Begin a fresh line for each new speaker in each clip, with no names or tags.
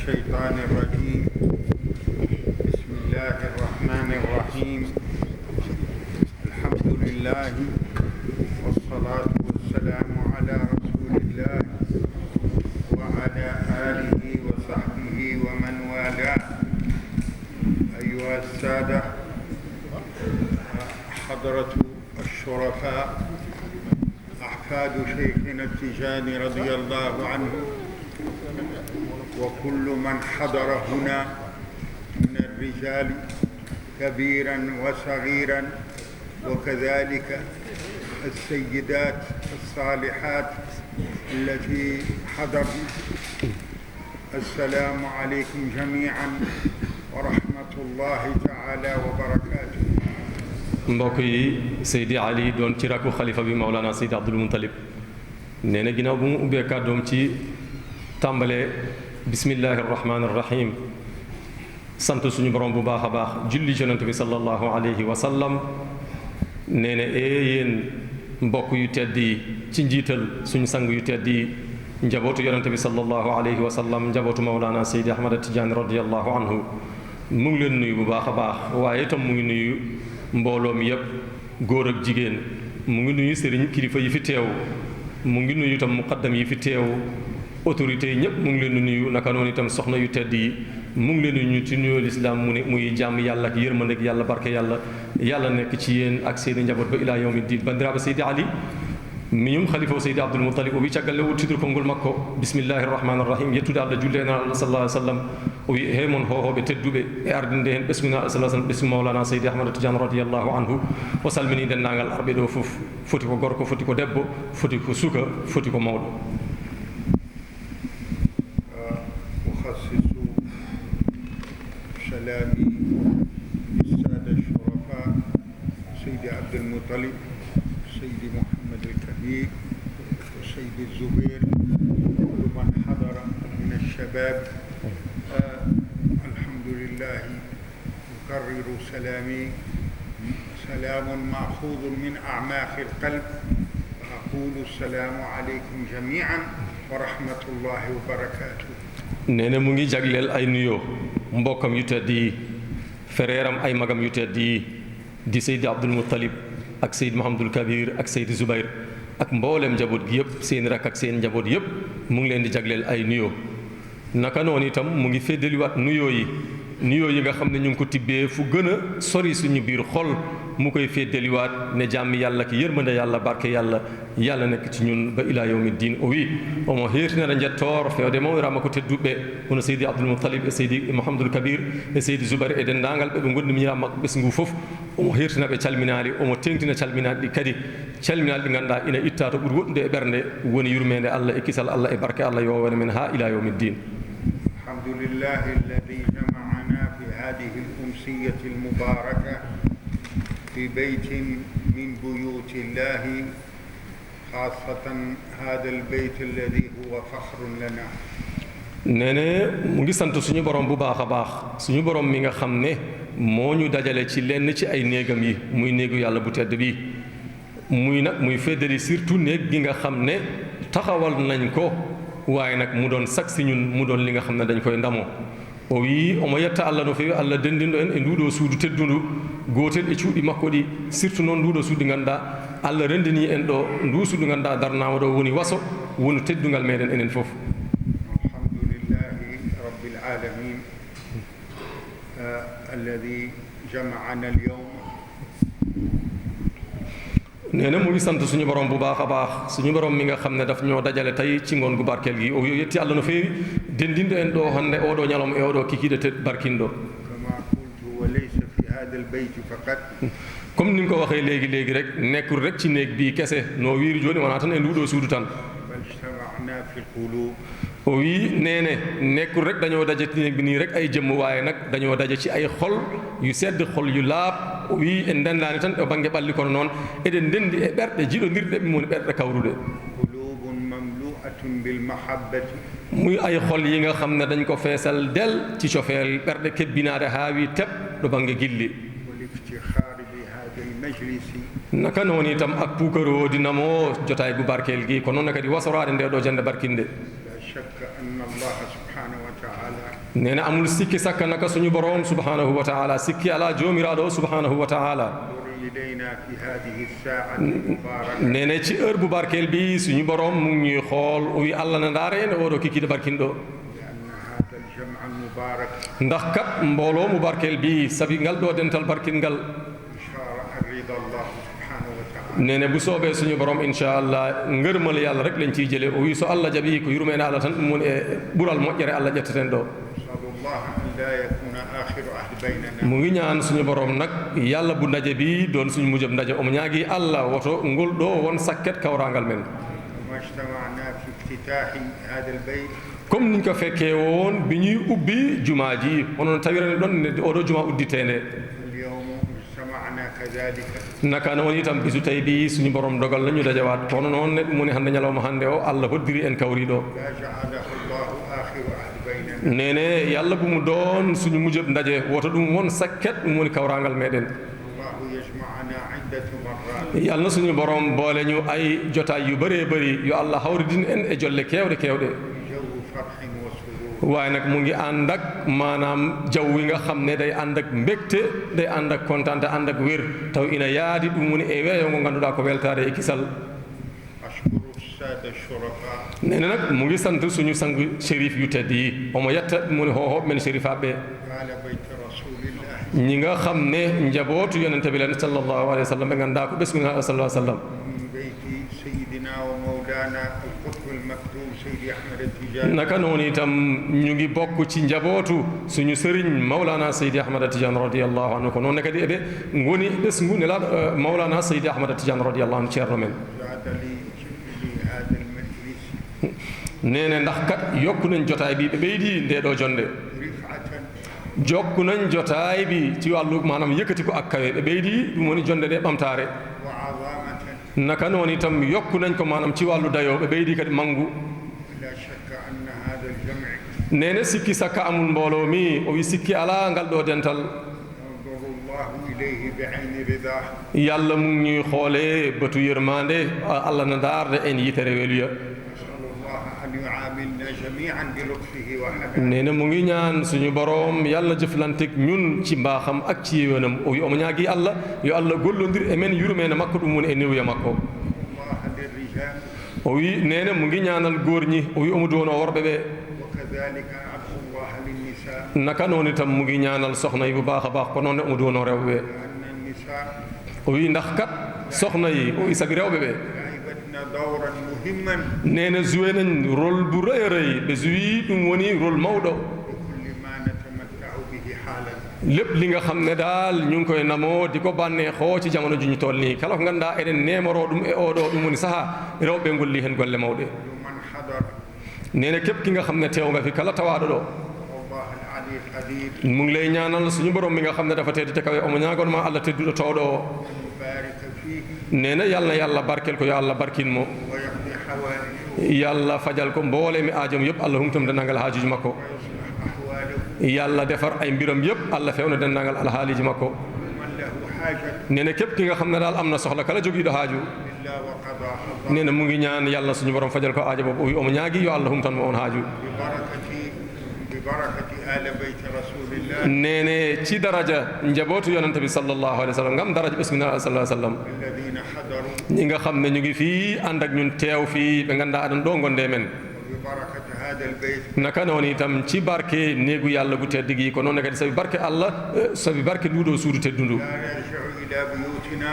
الشيطان الرجيم. بسم الله الرحمن الرحيم. الحمد لله والصلاة والسلام على رسول الله وعلى آله وصحبه ومن والاه. أيها السادة، حضرة الشرفاء، أحفاد شيخنا التجاني رضي الله عنه، وكل من حضر هنا من الرجال كبيرا وصغيرا، وكذلك السيدات الصالحات التي حضروا، السلام عليكم جميعا ورحمة الله تعالى وبركاته.
mbokk yi Seydi Ali doon ci rakku xalifa bi Mawlana Seydi Abdul Muttalib nee na ginnaaw bu mu ubbee kàddoom ci tàmbalee bismillahi rahmaani rahim sant suñu borom bu baax a baax julli yonent bi sallallahu alayhi wa sallam nee na yéen mbokk yu tedd yi ci njiital suñu sang yu tedd yi njabootu yonent bi sallallahu alayhi wa sallam njabootu Mawlana Seydi Ahmad Tidiane radiyallahu anhu mu ngi leen nuyu bu baax a baax waaye itam mu ngi nuyu mbooloo mi yépp góor ak jigéen mu ngi nuyu sëriñ kilifa yi fi teew mu ngi nuyu itam muqaddam yi fi teew autorités yi ñëpp mu ngi leen di nuyu naka noonu itam soxna yu tedd yi mu ngi leen di nuyu ci nuyoo lislaam mu ne muy jàmm yàlla ak yërmande ak yàlla barke yàlla nekk ci yéen ak seeni njaboot ba ilaa yawmi diin bandiraɓe Seydi Ali miñum khalifa o Seydi Abdul Muttalib o wi caggal le wurtidir konngol makko bismillahi rahmani rahim yettude Allah julde en Allah sallallahu alaihi wasallam o wi he mon hohoɓe tedduɓe e ardinde hen ɓesmina Allah sallallahu alaihi wasallam ɓesmi Mawlana Seydi Ahmad Tidiane radiyallahu anhu o salmini dendagal arɓe ɗo fof foti ko gorko foti ko debbo foti ko suka foti ko mawɗo.
سلامي للسادة الشرفاء سيدي عبد المطلب، سيدي محمد الكبير، وسيدي الزبير، كل من حضر من الشباب. الحمد لله أكرر سلامي، سلام مأخوذ من أعماق القلب، وأقول السلام عليكم جميعا ورحمة الله وبركاته.
nee na mu ngi jagleel ay nuyoo mbokkam yu tedd yi fereeram ay magam yu tedd yi di Seydi Abdul Muttalib ak Seydi Mouhamadul Kabir ak Seydi Zubayr ak mboolem njaboot gi yëpp seen rak ak seen njaboot yëpp mu ngi leen di jagleel ay nuyoo. naka noonu itam mu ngi féddaliwaat nuyoo yi nga xam ne ñu ngi ko tibbee fu gën a sori suñu biir xol mu koy féddaliwaat ne jàmm yàlla ki yërmande yàlla barke yàlla nekk ci ñun ba ilaa yawmi diin o wi omo heertinara njettoor fewde mawɗirama ko tedduɓe hono Seydi Abdoul Moutalib e Seydi Mouhamadoul Kabir e Seydi Zubair e dendagal ɓe gondumiñirama makko ɓesgu fof omo heertina ɓe calminali omo tengtina calminaɗi ɗi kadi calminaɗi ɗi ganduɗa ina itta to ɓuuri woɗɗude e ɓernde woni yurmede Allah e kisal Allah e barke Allah yo wone men ha ila yawmi din.
alhamdulillahi alladi jama'ana fi hadihi al-umsiyati al-mubaraka fi baytin min buyuti llahi xaasatan hada albayt alladi huwa faxrun lana.
nee na mu ngi sant suñu borom bu baax a baax suñu borom mi nga xam ne moo ñu dajale ci lenn ci ay néegam yi muy néegu yàlla bu tedd bi muy feddali surtout néeg gi nga xam ne taxawal nañ ko waaye nag mu doon sag si ñun mu doon li nga xam ne dañ koy ndamoo o wi omo yetta Allah no feewi Allah dendindo en e nduɗo suudu teddundu gootel e cuuɗi makko ɗi surtout noon nduɗo suudu ganduɗa Allah rendini en ɗo ndu suudu ganduɗa darnama ɗo woni waso woni teddungal meɗen enen fof.
alhamdulillahi rabbil alamin alladi jama'ana al-yawm.
nee na mu ngi sant suñu borom bu baax a baax suñu borom mi nga xam ne daf ñoo dajale tey ci ngoon gu barkeel gi o yetti Allah no feewi dendinde en ɗo hannde oɗo ñalawma e oɗo kikiɗe te barkinɗo.
kama qultu wa laysa fi hada al-bayt faqat.
comme ni nga ko waxee léegi rek nekkul rek ci néeg bii kese noo wiiri jooni wonaa tan e nduɗo suudu tan.
bal ijtama'na fi al-qulub.
o wi nee ne nekkul rek dañoo daje ci néeg bi nii rek ay jëmm waaye nag dañoo daje ci ay xol yu sedd xol yu laab o wi en dendaani tan e bange ɓalli kono noon eɗen ndendi e ɓerɗe jiɗodirɗe ɓe woni ɓerɗe kawrude.
qulubun mamlu'atun bil mahabbati.
muy ay xol yi nga xam ne dañ ko feesal del ci cofeel ɓerɗe kebbinaade haa wi teb ɗo bange gilli.
wal iftixaari bi hada al-majlisi.
naka noon itam ak puukaroo di namoo jotaay bu barkeel gi ko noon kadi wasoraade nde ɗo jannde barkinde.
لا شك أن الله سبحانه وتعالى
nee na amul sikki sakka naka suñu borom subhanahu wa taala sikki ala joomiraaɗo subhanahu wa taala
إلينا في هذه الساعة المباركة
nee na ci heure bu barkeel bi suñu borom mu ngi ñuy xool uy allah na ndaare en oɗo kikkiɗe barkinɗo
لأن هذا الجمع المبارك
ndax kat mbooloo mu barkeel bi sabi ngal ɗo dental barkingal
إشارة عن رضا الله سبحانه وتعالى
nee na bu soobee suñu borom inchallah ngërmal yàlla rek lañ ciy jële o wi so allah jaɓi ko yurmene allah tan ɗum woni e ɓural moƴƴere allah ƴetteten ɗo
نسأل الله أن لا يكون آخر عهد بيننا
mu ngi ñaan suñu borom nag yàlla bu ndaje bi doon suñu mujjab ndaje omo ñaagi allah woto ngol ɗo won sakket kawrangal men
وما اجتمعنا في افتتاح هذا البيت
comme niñ ko fekkee woon bi ñuy ubbi jumaa ji onon tawirane ɗon ne oɗo juma udditeende
اليوم اجتمعنا كذلك
naka noon itam bisu tay bi suñu borom dogal nañu dajawaat kono noon ne ɗum woni hannde ñalawma hannde o allah hoddiri en kawriɗo
لا جعله الله آخر عهد بيننا
nene yàlla bu mu doon suñu mujjab ndaje woto ɗum won sakket ɗum woni kawrangal meɗen
الله يجمعنا عدة مرات
yàlla na suñu borom boole ñu ay jotaay yu bëree bëri yo allah hawridin en e jolle keewɗe keewɗe
جو فرح وسرور
waaye nag mu ngi ànd ak maanaam jaww wi nga xam ne day ànd ak mbégte day ànd ak kontaan te ànd ak wér taw ina yaadi ɗum woni e weeyo ngo ngannduɗaa ko weltaade e kisal
أشكر السادة الشرفاء
nee na nag mu ngi sant suñu sang shérif yu tedd yi omo yetta ɗum woni hohooɓe men shérifaaɓe ɓe
آل بيت رسول الله
ñi nga xam ne njabootu yonente bi leen sallallahu alayhi wa sallam ɓe nganndaa ko ɓesgu sallallahu alayhi wa sallam
من بيت سيدنا ومولانا القطب المكتوم سيدي أحمد التجاني
naka noonu itam ñu ngi bokk ci njabootu suñu sëriñ Mawlana Seydi Ahmad Tidiane radiyallahu anhu ko noon ne kadi eɓe ngoni ɓesngu nelaaɗo Mawlana Seydi Ahmad Tidiane radiyallahu anhu ceerno men
زاد لي هذا المجلس
nee na ndax kat yokku nañ jotaay bi ɓe ɓeydi ndeeɗo jonde
رفعة
jokku nañ jotaay bi ci wàllu maanaam yëkkati ko ak kawe ɓe ɓeydi ɗum woni jonde ɗe ɓamtaare
وعظامة
naka noon itam yokku nañ ko maanaam ci wàllu dayoo ɓe ɓeydi kadi mangu
لا شك أن هذا الجمع
nee na sikki sakka amul mbooloo mi o wi sikki alaa ngal ɗo dental
ينظر الله إليه بعين رضاه
yàlla mu ngi ñuy xoolee bëtu yërmande allah na ndaarde en yitere weluya
نسأل الله أن يعاملنا جميعا بلطفه وحنانه
nee na mu ngi ñaan suñu boroom yàlla jëflanteeg ñun ci mbaaxam ak ci yéwénam o wi omo ñaagi allah yo allah gollondir e men yurmeene makko ɗum woni e newya makko
الله للرجال
o wi nee na mu ngi ñaanal góor ñi o wi omo duwono worɓe ɓe
وكذلك أدعو الله للنساء
naka noon itam mu ngi ñaanal soxna yi bu baax a baax ko noon ne omo duwono rewɓe ɓe
لأن النساء
o wi ndax kat soxna yi o wi sabi rewɓe ɓe
لعبتنا دورا مهما
nee na joué nañ rôle bu rëy a rëy ɓe joué ɗum woni rôle mawɗo
بكل ما نتمتع به حالا
lépp li nga xam ne daal ñu ngi koy namoo di ko bànneexoo ci jamono ji ñu toll nii kala ko ngannduɗaa eɗen neemoroo ɗum e oɗo ɗum woni sahaa rewɓe ngolli heen golle mawɗe
من حضر
nee na képp ki nga xam ne teew nga fi kala tawaaɗo ɗo
والله العلي القدير
mu ngi lay ñaanal suñu borom mi nga xam ne dafa teddi te kawe omo ñaagoon ma allah tedduɗo towɗo o
يبارك فيه
nee na yàlla na yàlla barkel ko yo allah barkin mo
ويقضي حوائجه
yàlla fajal ko mboole mi aajom yëpp allah humtam denndangal haajuji makko
ويصلح أحواله
yàlla defar ay mbiram yëpp allah fewna denndangal alhaaliji makko
من له حاجة
nee na képp ki nga xam ne daal am na soxla kala jogiiɗo haaju
إلا وقضاها الله
nee na mu ngi ñaan yàlla suñu borom fajal ko aajo boobu omo ñaagi yo allah humtan mo on haaju
ببركة آل بيت رسول الله
nee ne ci daraja njabootu yonente bi sallallahu alayhi wa sallam ngam daraja bismillah sallallahu alayhi wa sallam
الذين حضروا
ñi nga xam ne ñu ngi fii ànd ak ñun teew fii ɓe nganndaa aɗan ɗo gonde men
وببركة هذا البيت
naka noon itam ci barke néegu yàlla gu tedd gi ko noon ne kadi sabi barke allah sabi barke nduuɗo suudu teddundu
لا نرجع إلى بيوتنا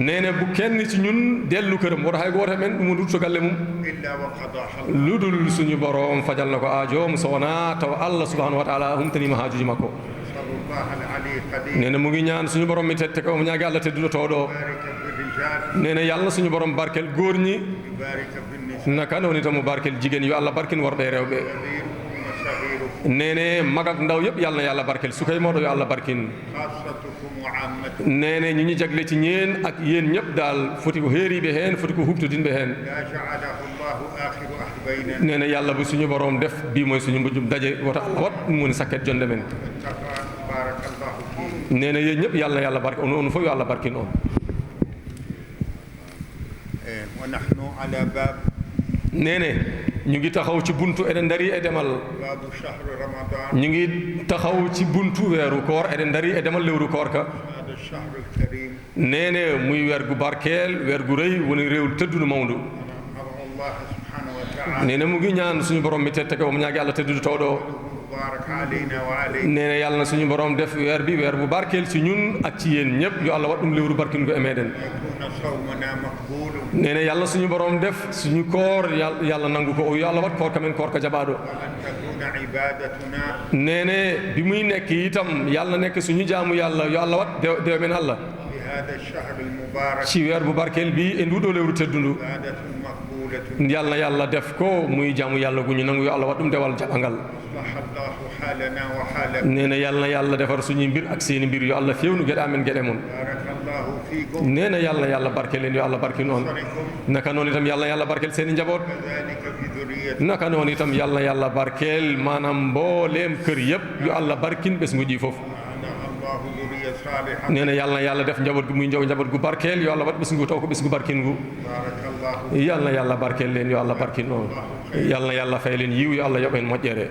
nee ne bu kenn ci ñun dellu këram woto hay gooto men ɗum rutto galle mum
إلا وقضاها الله
ludul suñu borom fajal na ko aajoom so wonaa taw allah subhanahu wa taala humtanima haajuji makko
نسأل الله العلي القدير
nee na mu ngi ñaan suñu borom mi tette ko omo ñaagi allah tedduɗo towɗo o
يبارك في الرجال
nee na yàlla suñu borom barkel góor ñi
يبارك في النساء
naka noon itam mu barkel jigéen yo allah barkin worɓe e rewɓe
كبيركم وصغيركم
nee ne mag ak ndaw yëpp yàlla na yàlla barkel sukay mawɗo yo allah barkin
خاصتكم وعامتكم
nee ne ñi ñu jagle ci ñeen ak yéen ñëpp daal foti ko heeriɓe heen foti ko hubtodinɓe heen
لا جعله الله آخر عهد بيننا
nee na yàlla bu suñu borom def bii mooy suñu mbujum daje woto allah wat ɗum woni sakket jonde men
اتقى بارك الله فيه
nee na yéen ñëpp yàlla na yàlla barke on fof yo allah barkin on
ونحن على باب
nee ne ñu ngi taxaw ci buntu eɗen dari e demal
باب شهر رمضان
ñu ngi taxaw ci buntu weeru koor eɗen dari e demal lewru koor ka
هذا الشهر الكريم
neene muy weer gu barkeel weer gu rëy woni réew tëddudu mawdu
أدعو الله سبحانه وتعالى
neene mu ngi ñaan suñu borom mi tette ko mu ñaagi Allah tëddudu tawɗo
مبارك علينا وعليكم
neene yàlla na suñu borom def weer bi weer bu barkeel ci ñun ak ci yéen ñëpp yo Allah wat ɗum lewru barkin ko e meɗen
يكون صومنا مقبول
neene yàlla suñu borom def suñu koor yàlla nangu ko yo Allah wat koor kamen koor ka jaɓaɗo
وأن تكون عبادتنا
neene bi muy nekk itam yàlla nekk suñu jaamu yàlla yo Allah wat dewe men Allah
في هذا الشهر المبارك
ci weer bu barkeel bi e nduɗo lewru teddundu
عبادة مقبولة
yàlla yàlla def ko muy jaamu yàlla gu ñu nangu yo Allah wat ɗum dewal jaɓangal
أصلح الله حالنا وحالكم
nee na yàlla na yàlla defar suñuy mbir ak seeni mbir yo Allah fewnu geɗe amen geɗe mon
بارك الله فيكم
nee na yàlla barke leen yo Allah barke noon
وصلكم
naka noonu itam yàlla barkeel seeni njaboot
كذلك في ذرية
naka noonu itam yàlla barkeel maanaam mbooleem kër yëpp yo Allah barkin bés nguji foofu
أنا الله ذرية صالحة
nee na yàlla def njaboot gu muy njaboot gu barkeel yo Allah wat bés ngu taw ko bés gu barkin gu
بارك الله
yàlla barkeel leen yo Allah barkin noon yàlla fay leen yiw yo Allah yoɓen moƴƴere